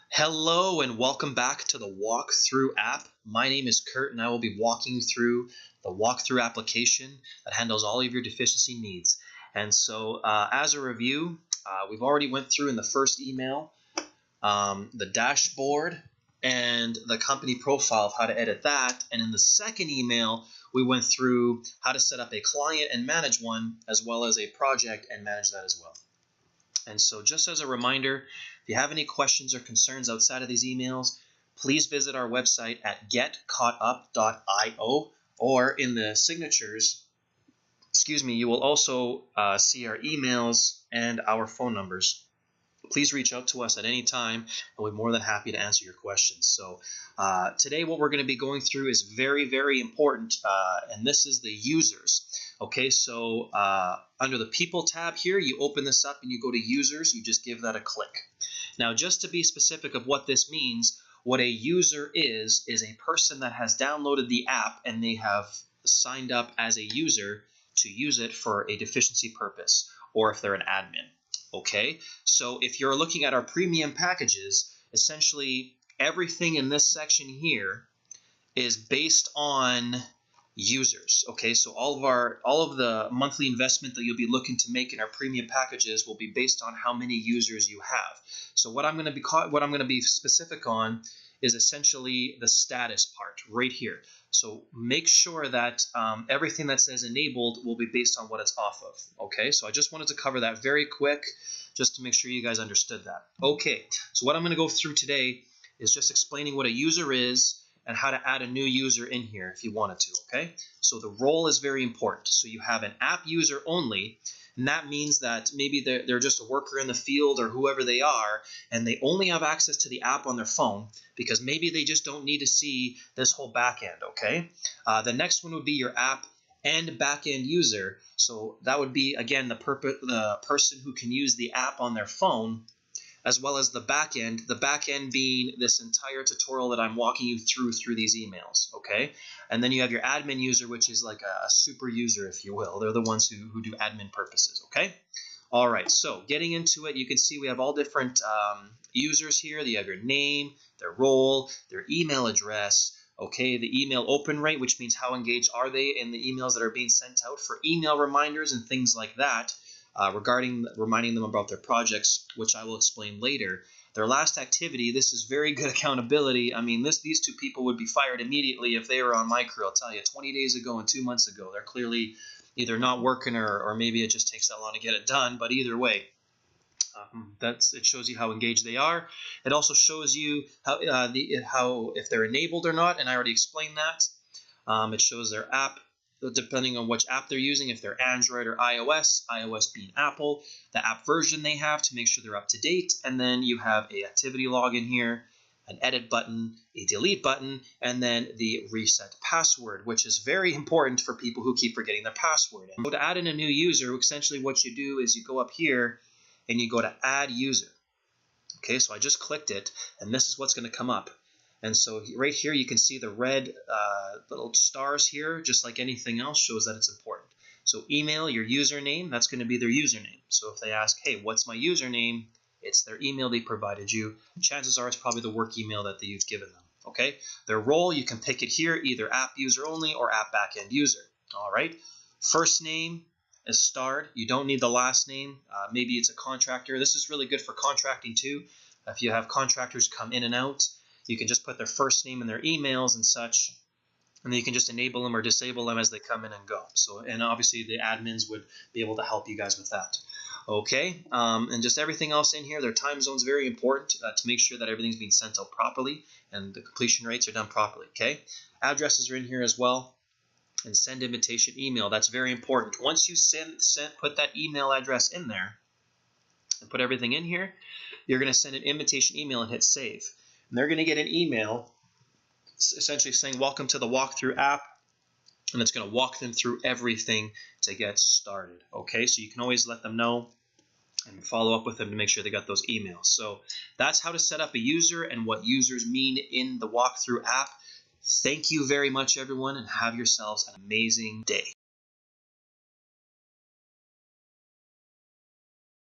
Hello and welcome back to the WalkThru app. My name is Kurt and I will be walking you through the WalkThru application that handles all of your deficiency needs. And so as a review, we've already went through in the first email the dashboard and the company profile of how to edit that. And in the second email, we went through how to set up a client and manage one, as well as a project and manage that as well. And so just as a reminder, if you have any questions or concerns outside of these emails, please visit our website at GetCaughtUp.io, or in the signatures, you will also see our emails and our phone numbers. Please reach out to us at any time, and we're more than happy to answer your questions. So today what we're going to be going through is very, very important, and this is the users. Okay, so under the People tab here, you open this up and you go to Users. You just give that a click. Now, just to be specific of what this means, what a user is a person that has downloaded the app and they have signed up as a user to use it for a deficiency purpose, or if they're an admin. Okay, so if you're looking at our premium packages, essentially everything in this section here is based on users. Okay, so all of the monthly investment that you'll be looking to make in our premium packages will be based on how many users you have. So what I'm going to be specific on is essentially the status part right here. So make sure that everything that says enabled will be based on what it's off of. Okay, so I just wanted to cover that very quick just to make sure you guys understood that. Okay, so what I'm going to go through today is just explaining what a user is and how to add a new user in here if you wanted to. Okay, so the role is very important. So you have an app user only, and that means that maybe they're just a worker in the field or whoever they are, and they only have access to the app on their phone because maybe they just don't need to see this whole back end. Okay, the next one would be your app and back-end user. So that would be, again, the person who can use the app on their phone, as well as the back end being this entire tutorial that I'm walking you through these emails. Okay, and then you have your admin user, which is like a super user, if you will. They're the ones who do admin purposes. Okay, all right, so getting into it, you can see we have all different users here. You have your name, their role, their email address. Okay, the email open rate, which means how engaged are they in the emails that are being sent out for email reminders and things like that. Regarding reminding them about their projects, which I will explain later. Their last activity, this is very good accountability. I mean, these two people would be fired immediately if they were on my crew. I'll tell you, 20 days ago and 2 months ago, they're clearly either not working or maybe it just takes that long to get it done. But either way, it shows you how engaged they are. It also shows you how if they're enabled or not, and I already explained that. It shows their app, depending on which app they're using, if they're Android or iOS, iOS being Apple, the app version they have to make sure they're up to date, and then you have a activity log in here, an edit button, a delete button, and then the reset password, which is very important for people who keep forgetting their password. And so to add in a new user, essentially what you do is you go up here and you go to add user. Okay, so I just clicked it, and this is what's going to come up. And so right here you can see the red little stars here, just like anything else, shows that it's important. So email, your username, that's going to be their username. So if they ask, hey, what's my username? It's their email they provided you. Chances are it's probably the work email that you've given them. Okay. Their role, you can pick it here, either app user only or app backend user. All right. First name is starred. You don't need the last name. Maybe it's a contractor. This is really good for contracting too. If you have contractors come in and out, you can just put their first name in their emails and such, and then you can just enable them or disable them as they come in and go. So, and obviously the admins would be able to help you guys with that. Okay, and just everything else in here. Their time zone is very important to make sure that everything's being sent out properly and the completion rates are done properly. Okay, addresses are in here as well, and send invitation email. That's very important. Once you put that email address in there and put everything in here, you're going to send an invitation email and hit save. And they're going to get an email essentially saying, welcome to the WalkThru app, and it's going to walk them through everything to get started. Okay, so you can always let them know and follow up with them to make sure they got those emails. So that's how to set up a user and what users mean in the WalkThru app. Thank you very much, everyone, and have yourselves an amazing day.